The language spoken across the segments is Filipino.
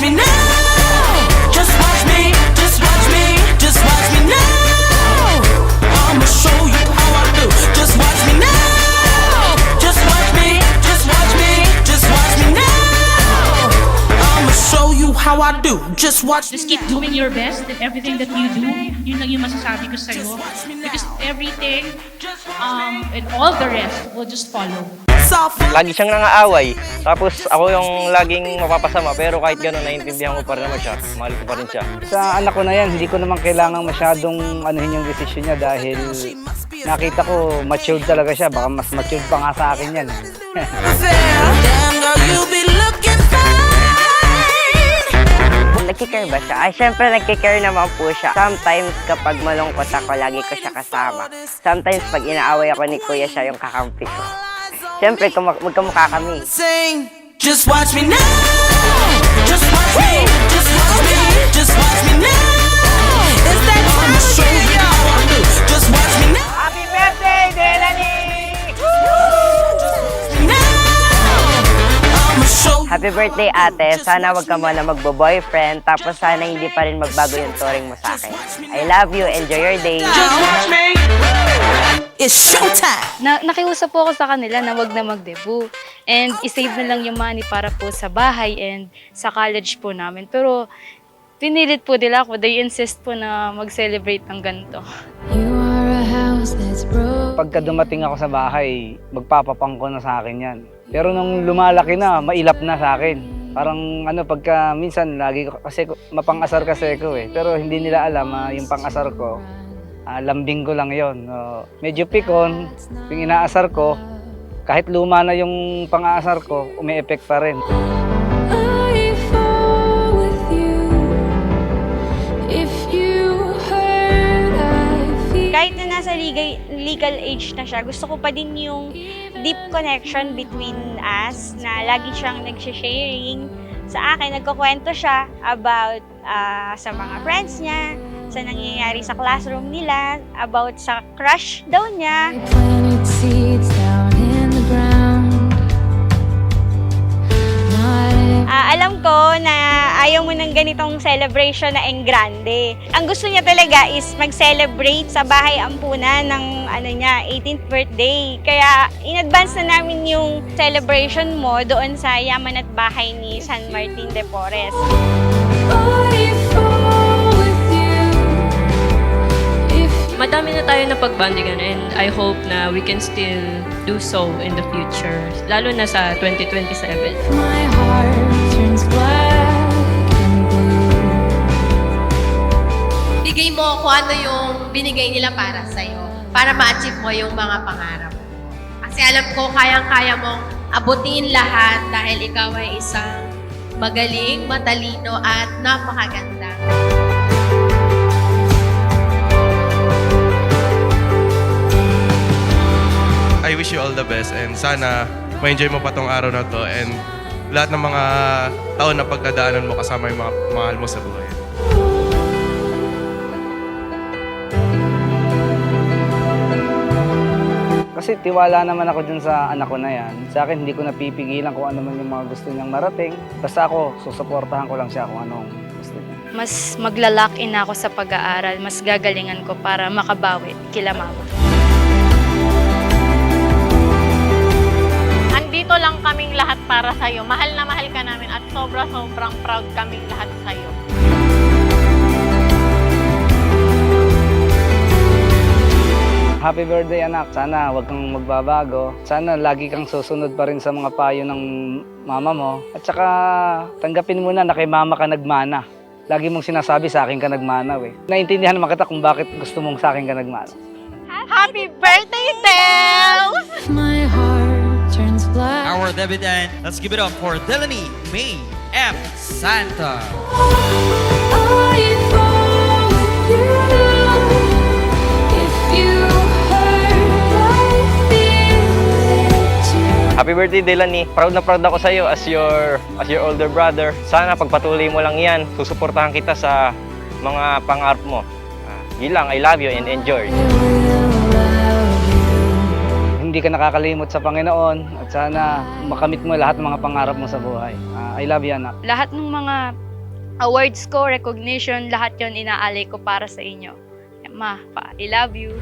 watch me now. Just watch me, just watch me, just watch me now. I'ma show you how I do. Just watch me now. Just watch me, just watch me, just watch me now. I'ma show you how I do. Just watch me. Just keep doing your best in everything that you do. Yun lang yung masasabi ko sa'yo. Because everything and all the rest will just follow. Lagi siyang nangaaway. Tapos ako yung laging mapapasama. Pero kahit gano'n, naiintindihan ko pa rin naman siya. Mahal ko pa rin siya. Sa anak ko na yan, hindi ko naman kailangan masyadong anuhin yung desisyon niya dahil nakita ko matured talaga siya. Baka mas matured pa nga sa akin yan. Damn girl, you be looking fine. Nagkikare ba siya? Ay, syempre nagkikare naman po siya. Sometimes kapag malungkot ako, lagi ko siya kasama. Sometimes pag inaaway ako ni Kuya, siya yung kakampi ko. Syempre, magkamukha kami. Sing, just watch me now. Just watch me, just watch me, just watch me now. It's that time to show you how I do. Just watch me now. Happy birthday, Delany! I'ma show you. Happy birthday, ate. Sana wag ka muna magbo-boyfriend. Tapos sana hindi pa rin magbago yung turing mo sa akin. I love you. Enjoy your day. Just watch me. It's showtime. Nakiusap po ako sa kanila na wag na mag-debut. And isave na lang yung money para po sa bahay and sa college po namin. Pero pinilit po nila ako. They insist po na mag-celebrate ng ganito. Pagka dumating ako sa bahay, magpapapang ko na sa akin yan. Pero nung lumalaki na, mailap na sa akin. Parang pagka minsan lagi ko, kasi mapang-asar kasi ko eh. Pero hindi nila alam yung pang-asar ko. Lambing ko lang yon. Medyo pikon, yung inaasar ko, kahit luma na yung pang-aasar ko, umi-effect pa rin. Kahit na nasa legal age na siya, gusto ko pa din yung deep connection between us na lagi siyang nag-sharing sa akin. Nagkukwento siya about sa mga friends niya, sa nangyayari sa classroom nila, about sa crush daw niya. Alam ko na ayaw mo ng ganitong celebration na en grande. Ang gusto niya talaga is mag-celebrate sa bahay ampunan ng 18th birthday. Kaya in advance na namin yung celebration mo doon sa yaman at bahay ni San Martin de Porres. Madami na tayo na pagbandingan and I hope na we can still do so in the future, lalo na sa 2027. Bigay mo kung ano yung binigay nila para sa'yo, para ma-achieve mo yung mga pangarap mo. Kasi alam ko, kayang-kaya mong abutin lahat dahil ikaw ay isang magaling, matalino at napakaganda. I wish you all the best and sana ma-enjoy mo pa tong araw na to and lahat ng mga taon na pagdadaanan mo kasama yung mga mahal mo sa buhay. Kasi tiwala naman ako dun sa anak ko na yan. Sa akin, hindi ko napipigilan kung ano man yung mga gusto niyang marating. Basta ako, susuportahan ko lang siya kung anong gusto niya. Mas magla-lock in ako sa pag-aaral, mas gagalingan ko para makabawi kila mama. Andito lang kaming lahat para sa'yo. Mahal na mahal ka namin at sobrang proud kaming lahat sa'yo. Happy birthday anak. Sana wag kang magbabago. Sana lagi kang susunod pa rin sa mga payo ng mama mo. At saka tanggapin mo na kay mama ka nagmana. Lagi mong sinasabi sa akin ka nagmana eh. Naintindihan naman kita kung bakit gusto mong sa akin ka nagmana. Happy birthday, Dels! Our debutant, let's give it up for Delany May M. Santa. Happy birthday, Delany. Proud na proud ako sa iyo as your older brother. Sana pagpatuloy mo lang 'yan. Susuportahan kita sa mga pangarap mo. Yun lang, I love you and enjoy. Hindi ka nakakalimot sa Panginoon at sana makamit mo lahat ng mga pangarap mo sa buhay. I love you, anak. Lahat ng mga awards ko, recognition, lahat yon inaalay ko para sa inyo. Ma, pa, I love you.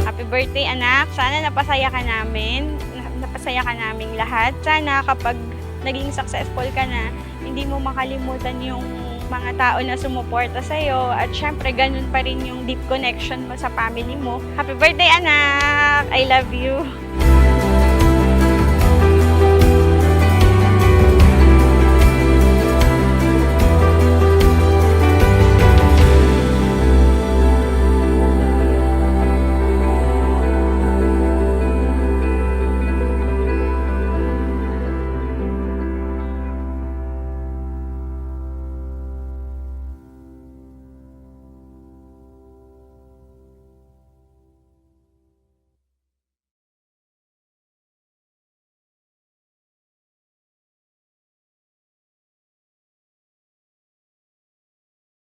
Happy birthday, anak. Sana napasaya ka namin. Napasaya ka naming lahat. Sana kapag naging successful ka na, hindi mo makalimutan yung mga tao na sumuporta sa'yo. At syempre, ganun pa rin yung deep connection mo sa family mo. Happy birthday, anak! I love you!